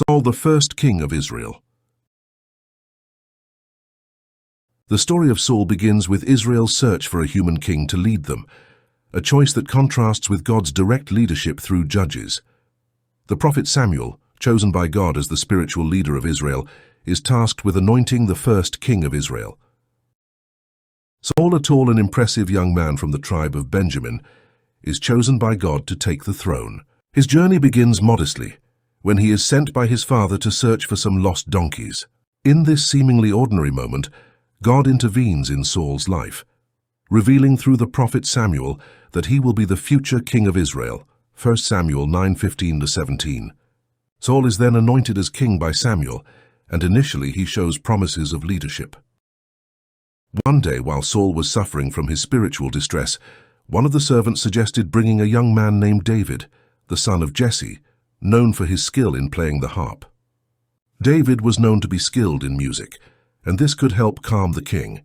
Saul, the first king of Israel. The story of Saul begins with Israel's search for a human king to lead them, a choice that contrasts with God's direct leadership through judges. The prophet Samuel, chosen by God as the spiritual leader of Israel, is tasked with anointing the first king of Israel. Saul, a tall and impressive young man from the tribe of Benjamin, is chosen by God to take the throne. His journey begins modestly, when he is sent by his father to search for some lost donkeys. In this seemingly ordinary moment, God intervenes in Saul's life, revealing through the prophet Samuel that he will be the future king of Israel. 1 Samuel 9:15-17. Saul is then anointed as king by Samuel, and initially he shows promises of leadership. One day, while Saul was suffering from his spiritual distress, one of the servants suggested bringing a young man named David, the son of Jesse, known for his skill in playing the harp. David was known to be skilled in music, and this could help calm the king.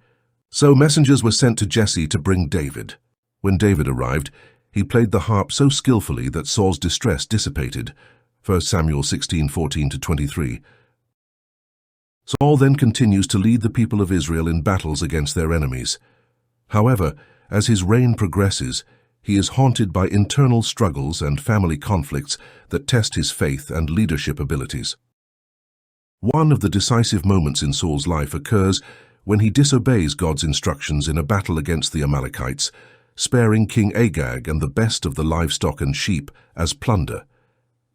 So messengers were sent to Jesse to bring David. When David arrived, he played the harp so skillfully that Saul's distress dissipated. 1 Samuel 16:14-23. Saul then continues to lead the people of Israel in battles against their enemies. However, as his reign progresses, he is haunted by internal struggles and family conflicts that test his faith and leadership abilities. One of the decisive moments in Saul's life occurs when he disobeys God's instructions in a battle against the Amalekites, sparing King Agag and the best of the livestock and sheep as plunder.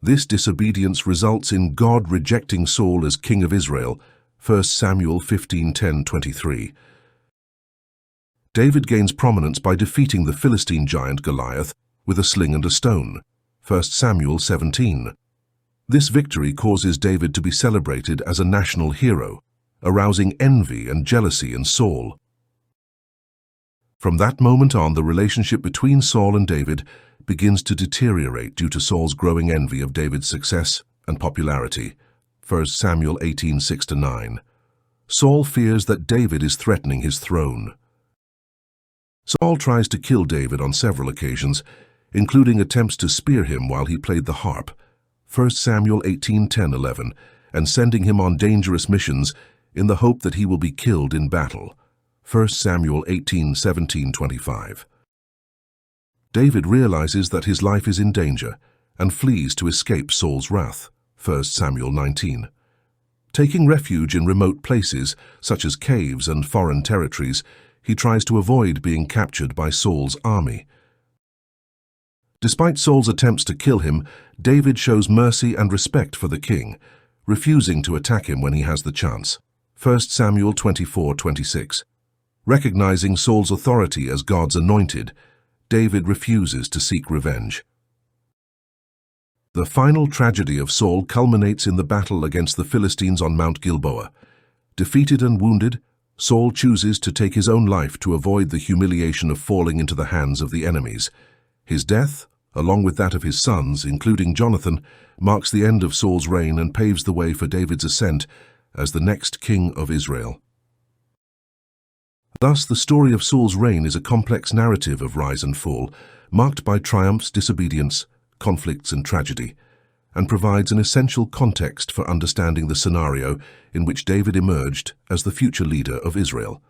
This disobedience results in God rejecting Saul as king of Israel. 1 Samuel 15:10-23. David gains prominence by defeating the Philistine giant Goliath with a sling and a stone. 1 Samuel 17. This victory causes David to be celebrated as a national hero, arousing envy and jealousy in Saul. From that moment on, the relationship between Saul and David begins to deteriorate due to Saul's growing envy of David's success and popularity. 1 Samuel 18:6-9. Saul fears that David is threatening his throne. Saul tries to kill David on several occasions, including attempts to spear him while he played the harp. 1 Samuel 18:10-11, and sending him on dangerous missions in the hope that he will be killed in battle. 1 Samuel 18:17-25. David realizes that his life is in danger and flees to escape Saul's wrath. 1 Samuel 19. Taking refuge in remote places, such as caves and foreign territories, he tries to avoid being captured by Saul's army. Despite Saul's attempts to kill him, David shows mercy and respect for the king, refusing to attack him when he has the chance. 1 Samuel 24:26. Recognizing Saul's authority as God's anointed, David refuses to seek revenge. The final tragedy of Saul culminates in the battle against the Philistines on Mount Gilboa. Defeated and wounded, Saul chooses to take his own life to avoid the humiliation of falling into the hands of the enemies. His death, along with that of his sons, including Jonathan, marks the end of Saul's reign and paves the way for David's ascent as the next king of Israel. Thus, the story of Saul's reign is a complex narrative of rise and fall, marked by triumphs, disobedience, conflicts, and tragedy, and provides an essential context for understanding the scenario in which David emerged as the future leader of Israel.